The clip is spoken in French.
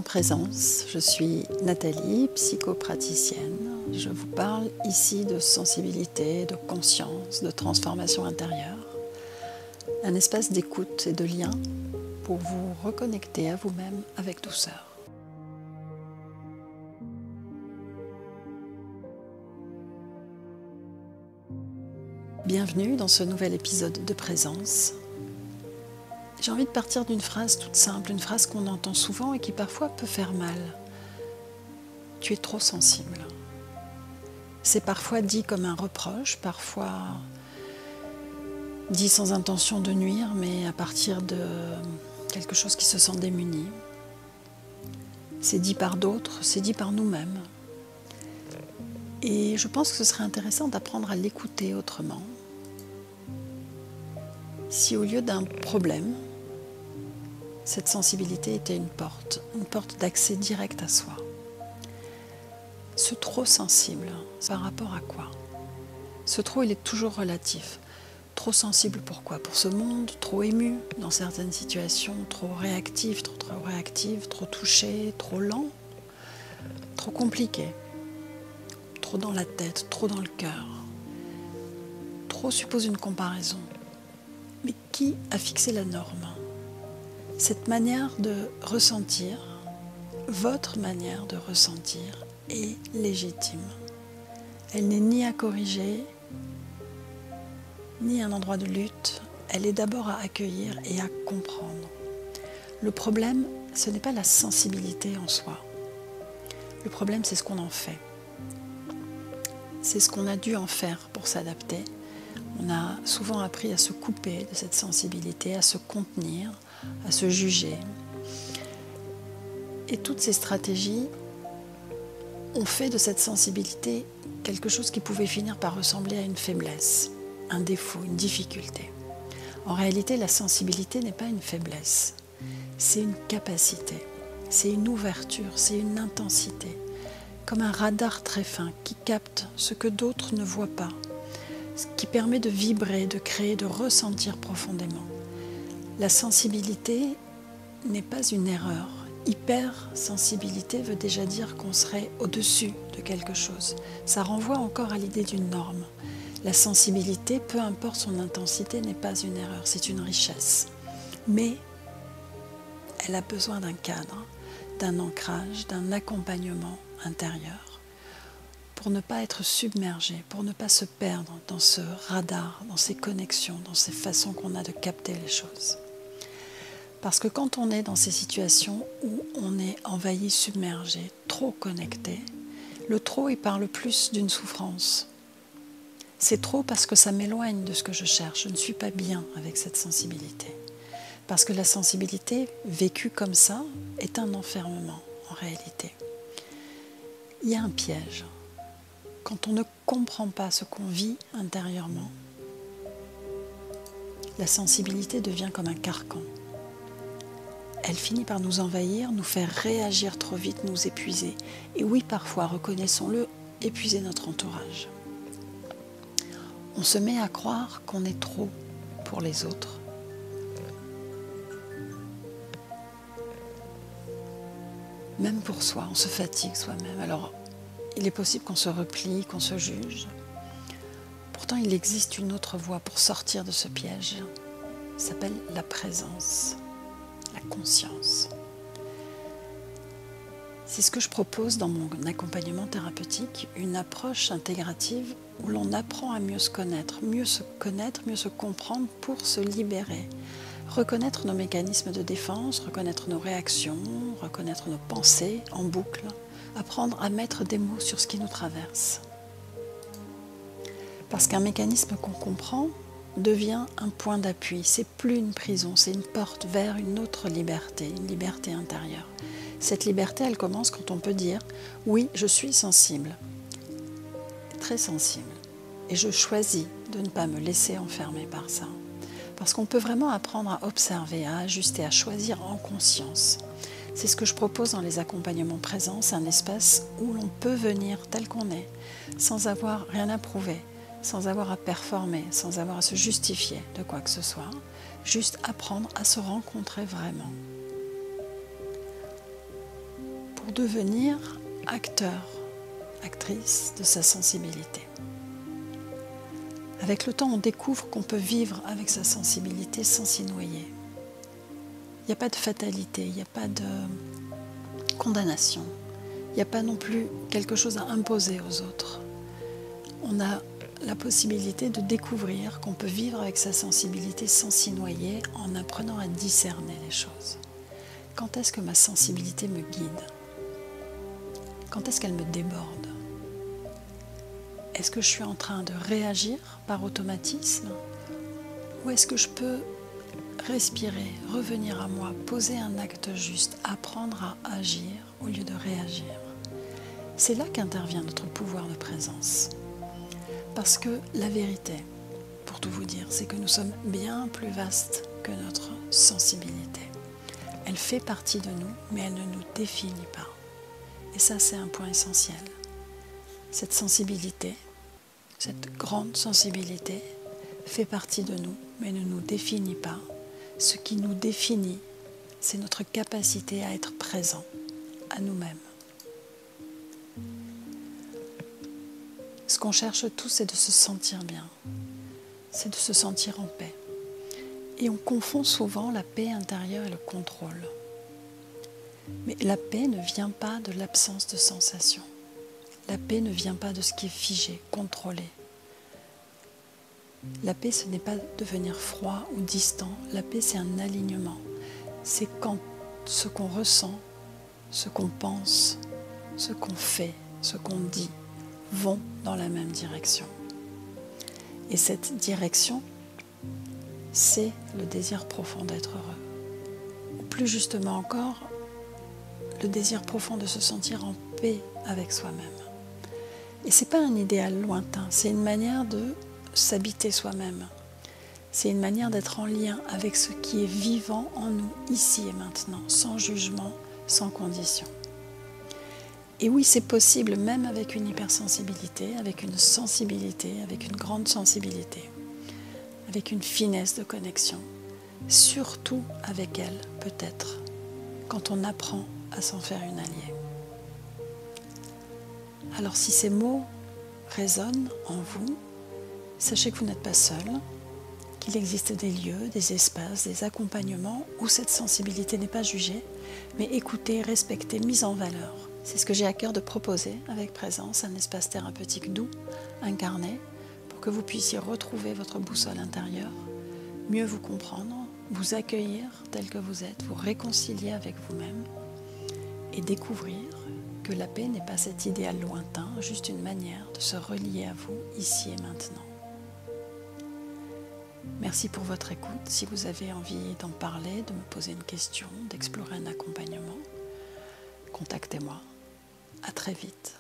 présence, je suis Nathalie, psychopraticienne. Je vous parle ici de sensibilité, de conscience, de transformation intérieure. Un espace d'écoute et de lien pour vous reconnecter à vous-même avec douceur. Bienvenue dans ce nouvel épisode de présence. J'ai envie de partir d'une phrase toute simple, une phrase qu'on entend souvent et qui parfois peut faire mal. Tu es trop sensible. C'est parfois dit comme un reproche, parfois dit sans intention de nuire, mais à partir de quelque chose qui se sent démuni. C'est dit par d'autres, c'est dit par nous-mêmes. Et je pense que ce serait intéressant d'apprendre à l'écouter autrement. Si au lieu d'un problème, cette sensibilité était une porte d'accès direct à soi. Ce trop sensible, par rapport à quoi? Ce trop, il est toujours relatif. Trop sensible pourquoi? Pour ce monde, trop ému dans certaines situations, trop réactif, trop touché, trop lent, trop compliqué, trop dans la tête, trop dans le cœur. Trop suppose une comparaison. Mais qui a fixé la norme? Cette manière de ressentir, votre manière de ressentir est légitime. Elle n'est ni à corriger, ni un endroit de lutte. Elle est d'abord à accueillir et à comprendre. Le problème, ce n'est pas la sensibilité en soi. Le problème, c'est ce qu'on en fait. C'est ce qu'on a dû en faire pour s'adapter. On a souvent appris à se couper de cette sensibilité, à se contenir, à se juger. Et toutes ces stratégies ont fait de cette sensibilité quelque chose qui pouvait finir par ressembler à une faiblesse, un défaut, une difficulté. En réalité, la sensibilité n'est pas une faiblesse, c'est une capacité, c'est une ouverture, c'est une intensité, comme un radar très fin qui capte ce que d'autres ne voient pas, ce qui permet de vibrer, de créer, de ressentir profondément. La sensibilité n'est pas une erreur. Hypersensibilité veut déjà dire qu'on serait au-dessus de quelque chose. Ça renvoie encore à l'idée d'une norme. La sensibilité, peu importe son intensité, n'est pas une erreur, c'est une richesse. Mais elle a besoin d'un cadre, d'un ancrage, d'un accompagnement intérieur pour ne pas être submergé, pour ne pas se perdre dans ce radar, dans ces connexions, dans ces façons qu'on a de capter les choses. Parce que quand on est dans ces situations où on est envahi, submergé, trop connecté, le trop, il parle plus d'une souffrance. C'est trop parce que ça m'éloigne de ce que je cherche. Je ne suis pas bien avec cette sensibilité. Parce que la sensibilité, vécue comme ça, est un enfermement en réalité. Il y a un piège. Quand on ne comprend pas ce qu'on vit intérieurement, la sensibilité devient comme un carcan. Elle finit par nous envahir, nous faire réagir trop vite, nous épuiser. Et oui, parfois, reconnaissons-le, épuiser notre entourage. On se met à croire qu'on est trop pour les autres. Même pour soi, on se fatigue soi-même. Alors, il est possible qu'on se replie, qu'on se juge. Pourtant, il existe une autre voie pour sortir de ce piège. Ça s'appelle la présence. La conscience. C'est ce que je propose dans mon accompagnement thérapeutique, une approche intégrative où l'on apprend à mieux se connaître, mieux se comprendre pour se libérer, reconnaître nos mécanismes de défense, reconnaître nos réactions, reconnaître nos pensées en boucle, apprendre à mettre des mots sur ce qui nous traverse. Parce qu'un mécanisme qu'on comprend devient un point d'appui. C'est plus une prison, c'est une porte vers une autre liberté, une liberté intérieure. Cette liberté, elle commence quand on peut dire « oui, je suis sensible, très sensible, et je choisis de ne pas me laisser enfermer par ça. » Parce qu'on peut vraiment apprendre à observer, à ajuster, à choisir en conscience. C'est ce que je propose dans les accompagnements présence, un espace où l'on peut venir tel qu'on est, sans avoir rien à prouver, sans avoir à performer, sans avoir à se justifier de quoi que ce soit, juste apprendre à se rencontrer vraiment. pour devenir acteur, actrice de sa sensibilité. Avec le temps, on découvre qu'on peut vivre avec sa sensibilité sans s'y noyer. Il n'y a pas de fatalité, il n'y a pas de condamnation, il n'y a pas non plus quelque chose à imposer aux autres. On a la possibilité de découvrir qu'on peut vivre avec sa sensibilité sans s'y noyer en apprenant à discerner les choses. Quand est-ce que ma sensibilité me guide? Quand est-ce qu'elle me déborde? Est-ce que je suis en train de réagir par automatisme? Ou est-ce que je peux respirer, revenir à moi, poser un acte juste, apprendre à agir au lieu de réagir? C'est là qu'intervient notre pouvoir de présence. Parce que la vérité, pour tout vous dire, c'est que nous sommes bien plus vastes que notre sensibilité. Elle fait partie de nous, mais elle ne nous définit pas. Et ça, c'est un point essentiel. Cette sensibilité, cette grande sensibilité, fait partie de nous, mais ne nous définit pas. Ce qui nous définit, c'est notre capacité à être présent à nous-mêmes. Ce qu'on cherche tous, c'est de se sentir bien, c'est de se sentir en paix. Et on confond souvent la paix intérieure et le contrôle. Mais la paix ne vient pas de l'absence de sensation. La paix ne vient pas de ce qui est figé, contrôlé. La paix, ce n'est pas devenir froid ou distant. La paix, c'est un alignement. C'est quand ce qu'on ressent, ce qu'on pense, ce qu'on fait, ce qu'on dit, vont dans la même direction. Et cette direction, c'est le désir profond d'être heureux. Ou plus justement encore, le désir profond de se sentir en paix avec soi-même. Et ce n'est pas un idéal lointain, c'est une manière de s'habiter soi-même. C'est une manière d'être en lien avec ce qui est vivant en nous, ici et maintenant, sans jugement, sans condition. Et oui, c'est possible même avec une hypersensibilité, avec une sensibilité, avec une grande sensibilité, avec une finesse de connexion, surtout avec elle, peut-être, quand on apprend à s'en faire une alliée. Alors si ces mots résonnent en vous, sachez que vous n'êtes pas seul, qu'il existe des lieux, des espaces, des accompagnements où cette sensibilité n'est pas jugée, mais écoutée, respectée, mise en valeur. C'est ce que j'ai à cœur de proposer avec Présence, un espace thérapeutique doux, incarné, pour que vous puissiez retrouver votre boussole intérieure, mieux vous comprendre, vous accueillir tel que vous êtes, vous réconcilier avec vous-même et découvrir que la paix n'est pas cet idéal lointain, juste une manière de se relier à vous ici et maintenant. Merci pour votre écoute. Si vous avez envie d'en parler, de me poser une question, d'explorer un accompagnement, contactez-moi. À très vite.